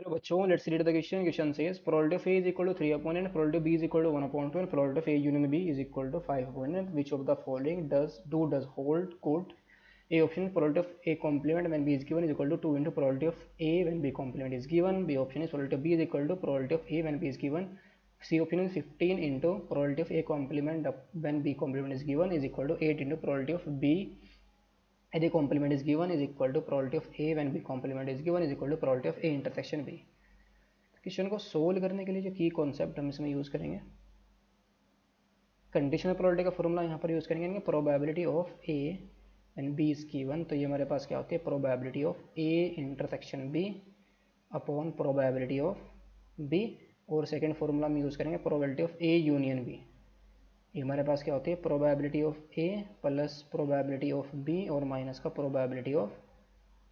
Hello बच्चों, let's read the question. Question says probability of A is equal to 3 upon n, probability of B is equal to 1 upon 2, and probability of A union B is equal to 5 upon n. Which of the following does hold good? A option is probability of A complement when B is given is equal to 2 into probability of A when B complement is given. B option is probability of B is equal to probability of A when B is given. C option is 15 into probability of A complement when B complement is given is equal to 8 into probability of B यदि complement is given is equal to probability of A when B complement is given is equal to probability of A intersection B. Question को solve करने के लिए जो की concept हम इसमें use करेंगे, कंडीशनल प्रोबेबिलिटी का फॉर्मूला यहाँ पर यूज़ करेंगे. Probability of A and B is given, तो ये हमारे पास क्या होती है, probability of A intersection B upon probability of B. और सेकंड फॉर्मूला हम यूज़ करेंगे probability of A union B. ये हमारे पास क्या होती है, probability of A plus probability of B और माइनस का probability of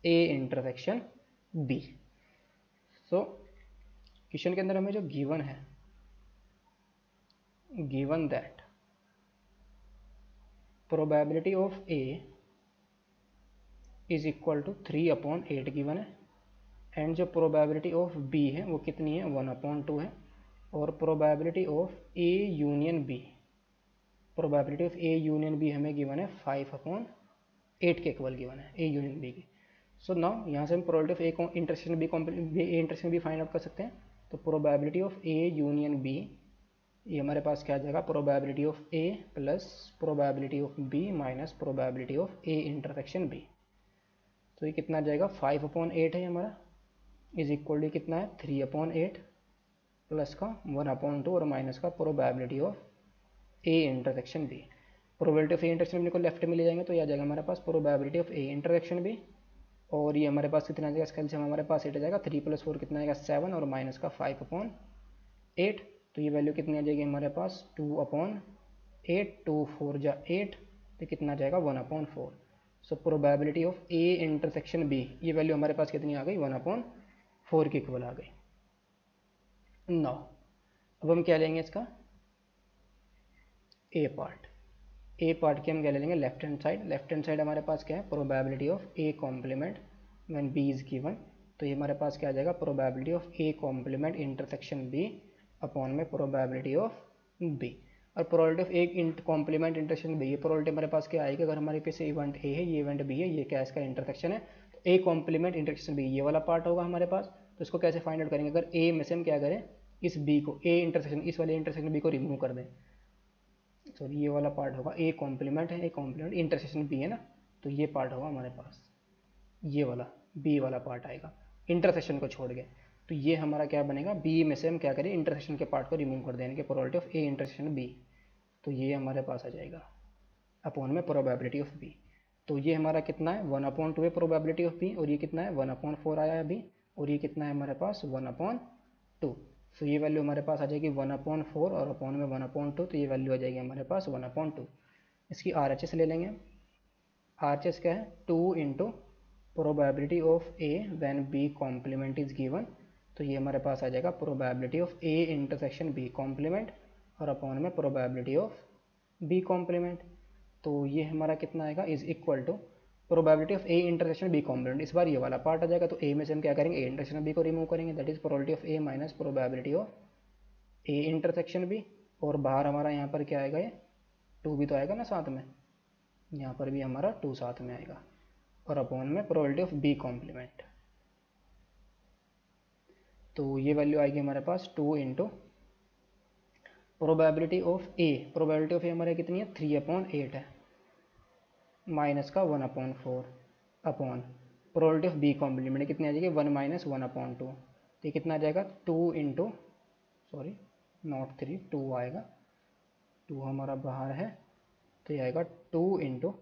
A intersection B. So question के अंदर हमें जो गिवन है, given that probability of A is equal to 3 upon 8 given है, एंड जो प्रोबेबिलिटी ऑफ बी है वो कितनी है, 1 अपॉन 2 है. और probability of A union B, probability of A union B हमें गिवन है 5 अपॉन 8 के इक्वल गिवन है ए यूनियन बी की. सो नाउ यहाँ से हम probability of A intersection B intersection B find out कर सकते हैं. तो probability of A union B, ये हमारे पास क्या आ जाएगा, probability of A plus probability of B minus probability of A intersection B. तो ये कितना आ जाएगा, 5 अपॉन 8 है हमारा, इज इक्वल टू कितना है, 3 अपॉन 8 प्लस का 1 अपॉन 2 और माइनस का probability of A intersection B. Probability of A intersection B को लेफ्ट में ले जाएंगे तो ये आ जाएगा हमारे पास probability of A intersection B. और ये हमारे पास कितना आ जाएगा, इसका एलसीएम हमारे पास 8 आ जाएगा, 3 प्लस 4 कितना आएगा, 7 और माइनस का 5 अपॉन 8. तो ये वैल्यू कितनी आ जाएगी हमारे पास, 2 अपॉन 8, 2 4 जा 8, तो कितना आ जाएगा 1 upon 4. So probability of A intersection B, ये वैल्यू हमारे पास कितनी आ गई, 1 अपॉन 4 की इक्वल आ गई. नाउ अब हम क्या लेंगे इसका ए पार्ट. ए पार्ट की हम क्या ले लेंगे, left hand side. Left hand side हमारे पास क्या है, probability of A complement when B is given. तो ये हमारे पास क्या आ जाएगा, probability of A complement intersection B upon में प्रोबेबिलिटी ऑफ बी. और probability of A complement intersection B, ये प्रोबेबिलिटी हमारे पास क्या आएगी, अगर हमारे पास इवेंट ए है, ये इवेंट बी है, ये क्या इसका इंटरसेक्शन है, तो ए कॉम्प्लीमेंट इंटरसेक्शन बी ये वाला पार्ट होगा हमारे पास. तो इसको कैसे फाइंड आउट करेंगे, अगर ए में से हम क्या करें, इस बी को ए इंटरसेक्शन, इस वाले इंटरसेक्शन बी को रिमूव कर दें. सॉरी, ये वाला पार्ट होगा ए कॉम्प्लीमेंट है, ए कॉम्प्लीमेंट इंटरसेक्शन बी है ना, तो ये पार्ट होगा हमारे पास, ये वाला बी वाला पार्ट आएगा इंटरसेक्शन को छोड़ के. तो ये हमारा क्या बनेगा, बी में से हम क्या करें, इंटरसेक्शन के पार्ट को रिमूव कर देंगे, probability of A intersection B. तो ये हमारे पास आ जाएगा अपॉन में प्रोबेबिलिटी ऑफ बी. तो ये हमारा कितना है, 1 अपॉन 2 है प्रोबेबिलिटी ऑफ बी, और ये कितना है, 1 अपॉन 4 आया है अभी, और ये कितना है हमारे पास, 1 अपॉन 2. सो ये वैल्यू हमारे पास आ जाएगी 1 अपॉन 4 और अपॉन में 1 अपॉन 2, तो ये वैल्यू आ जाएगी हमारे पास 1 अपॉन 2. इसकी आर एच एस ले लेंगे. आर एच एस क्या है, 2 into probability of A when B complement is given. तो ये हमारे पास आ जाएगा probability of A intersection B complement और अपॉन में प्रोबेबिलिटी ऑफ बी कॉम्प्लीमेंट. तो ये हमारा कितना आएगा, is equal to probability of A intersection B complement. इस बार ये वाला पार्ट आ जाएगा, तो ए में से हम क्या करेंगे, ए इंटरसेक्शन बी को रिमूव करेंगे, that is probability of A minus probability of A intersection B. और बाहर हमारा यहाँ पर क्या आएगा, ये 2 भी तो आएगा ना साथ में, यहाँ पर भी हमारा 2 साथ में आएगा, और अपॉन में प्रोबेबिलिटी ऑफ बी कॉम्प्लीमेंट. तो ये वैल्यू आएगी हमारे पास 2 into probability of A, probability of A हमारे कितनी है, 3 अपॉन 8 है, माइनस का 1 upon 4 upon probability of B complement कितनी आ जाएगी, 1 माइनस 1 अपॉन 2. तो ये कितना आ जाएगा, 2 इंटू, सॉरी नॉट 3, 2 आएगा, 2 हमारा बाहर है, तो ये आएगा 2 इंटू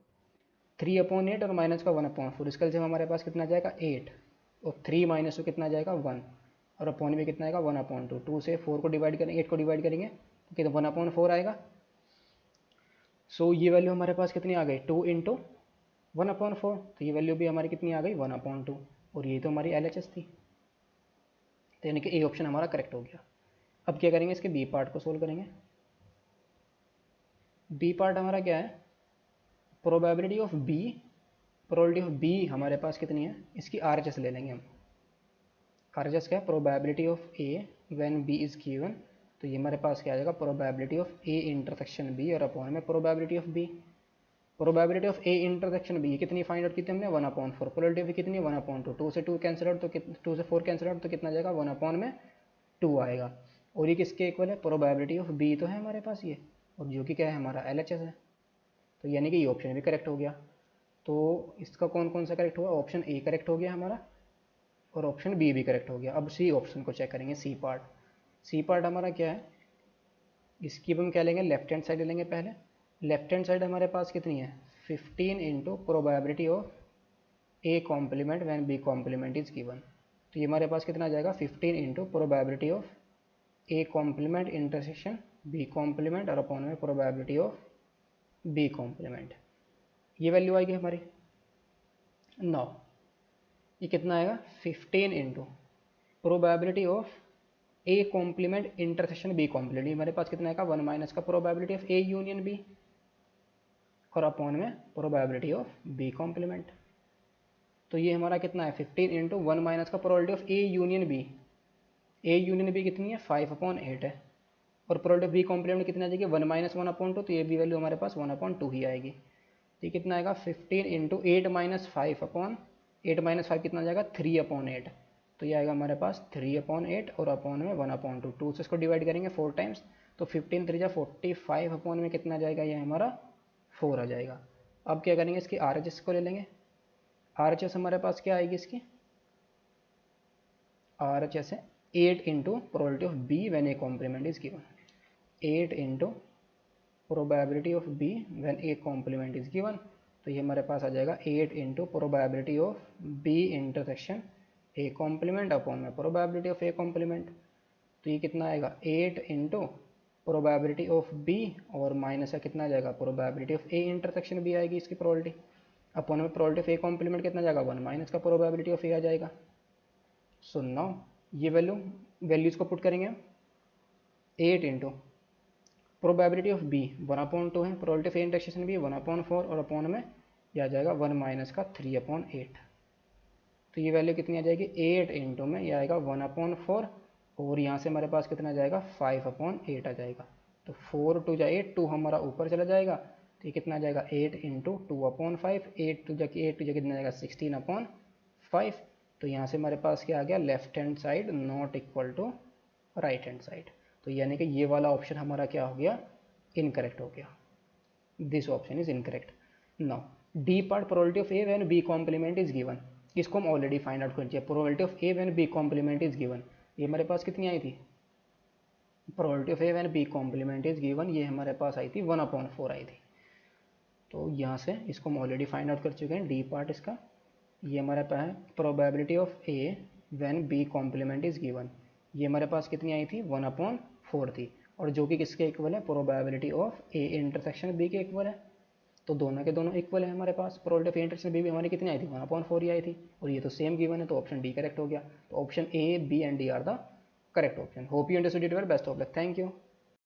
3 अपॉन 8 और माइनस का 1 अपॉन 4. इसका जब हमारे पास कितना आ जाएगा 8, और 3 माइनस 2 कितना आ जाएगा 1, और अपॉन में कितना आएगा 1 अपॉन 2. 2 से 4 को डिवाइड करेंगे, 8 को डिवाइड करेंगे तो कितना 1 अपॉन 4 आएगा. सो ये वैल्यू हमारे पास कितनी आ गई, 2 इंटू 1 अपॉन 4. तो ये वैल्यू भी हमारी कितनी आ गई, 1 अपॉन 2, और ये तो हमारी एल एच एस थी, तो यानी कि ए ऑप्शन हमारा करेक्ट हो गया. अब क्या करेंगे, इसके बी पार्ट को सोल्व करेंगे. बी पार्ट हमारा क्या है, probability of B, probability of B हमारे पास कितनी है, इसकी आर एच एस ले लेंगे हम. RHS क्या है, probability of A when B is given, तो ये हमारे पास क्या आ जाएगा, probability of A intersection B और अपॉन में probability of B. Probability of A intersection B कितनी फाइंड आउट की थी हमने, 1/4। प्रोबेबिलिटी कितनी, 1/2। 2 से 2 कैंसिल आउट, तो 2 से 4 कैंसिल आउट, तो कितना जाएगा, 1/2 आएगा। और ये किसके इक्वल है, प्रोबेबिलिटी ऑफ बी तो है हमारे पास ये, और जो कि क्या है हमारा LHS है। तो यानी कि ये ऑप्शन भी करेक्ट हो गया। तो इसका कौन कौन सा करेक्ट हुआ, ऑप्शन ए करेक्ट हो गया हमारा, और ऑप्शन बी भी करेक्ट हो गया। अब सी ऑप्शन को चेक करेंगे, सी पार्ट। सी पार्ट हमारा क्या है, इसकी हम क्या लेंगे, लेफ्ट हैंड साइड लेंगे पहले। लेफ्ट हैंड साइड हमारे पास कितनी है, 15 into probability of A complement when B complement is given. तो ये हमारे पास कितना आ जाएगा, 15 into probability of A complement intersection B complement और अपॉन में प्रोबेबिलिटी ऑफ बी कॉम्प्लीमेंट। ये वैल्यू आएगी हमारी 9। ये कितना आएगा, 15 into probability of A complement intersection B complement, हमारे पास कितना आएगा, 1 माइनस का probability of A union B और अपॉन में प्रोबेबिलिटी ऑफ बी कॉम्प्लीमेंट। तो ये हमारा कितना है, 15 इंटू 1 माइनस का probability of A union B. A union B कितनी है, 5/8 है, और प्रोबेबिलिटी ऑफ बी कॉम्प्लीमेंट कितनी आ जाएगी, 1 माइनस 1/2, तो ये भी वैल्यू हमारे पास 1/2 ही आएगी। तो ये कितना आएगा, 15 इंटू 8 माइनस 5/8 माइनस 5 कितना आ जाएगा, 3/8। तो ये आएगा हमारे पास 3/8 और अपॉन में 1/2। 2 से इसको डिवाइड करेंगे 4 टाइम्स, तो 15 3 जा 45 अपॉन में कितना आ जाएगा, ये हमारा 4 आ जाएगा। अब क्या करेंगे, इसकी RHS को ले लेंगे। RHS हमारे पास क्या आएगी इसकी, RHS है 8 into probability of B when A complement is given. 8 into probability of B when A complement is given, तो ये हमारे पास आ जाएगा 8 into probability of B intersection A complement upon में प्रोबेबिलिटी ऑफ ए कॉम्प्लीमेंट। तो ये कितना आएगा, 8 इंटू प्रोबेबिलिटी ऑफ बी और माइनस का कितना आ जाएगा, probability of A intersection B आएगी इसकी प्रोबेबिलिटी, अपॉन में प्रोबेबिलिटी ऑफ ए कॉम्प्लीमेंट कितना जाएगा, 1 माइनस का प्रोबेबिलिटी ऑफ ए आ जाएगा। सो नाउ ये वैल्यूज को पुट करेंगे हम। 8 इंटू प्रोबेबिलिटी ऑफ बी 1/2 है, probability of A intersection B 1/4 और अपॉन में यह आ जाएगा 1 माइनस का 3/8। तो ये वैल्यू कितनी आ जाएगी, 8 इंटू में यह आएगा 1/4 और यहाँ से हमारे पास कितना आ जाएगा, 5/8 आ जाएगा। तो 4 2 जा 8, 2 हमारा ऊपर चला जाएगा, तो ये कितना आ जाएगा, 8 इंटू 2/5, 8 2 जा कितना आ जाएगा, 16/5। तो यहाँ से हमारे पास क्या आ गया, left hand side not equal to right hand side. तो यानी कि ये वाला ऑप्शन हमारा क्या हो गया, इनकरेक्ट हो गया। This option is incorrect. Now D part, probability of A when B complement is given, इसको हम ऑलरेडी फाइंड आउट कर दिया। Probability of A when B complement is given, ये हमारे पास कितनी आई थी, probability of A when B complement is given, ये हमारे पास आई थी 1/4 आई थी। तो यहाँ से इसको हम ऑलरेडी फाइंड आउट कर चुके हैं, डी पार्ट इसका। ये हमारे पास है probability of A when B complement is given, ये हमारे पास कितनी आई थी, 1/4 थी, और जो कि किसके इक्वल है, probability of A intersection B के इक्वल है। तो दोनों के दोनों इक्वल है हमारे पास। Probability of A intersection B भी हमारी कितनी आई थी, 1/4 ही आई थी, और ये तो सेम गिवन है, तो ऑप्शन डी करेक्ट हो गया। तो option A, B and D are the correct option. Hope you understood it well, best of luck, thank you.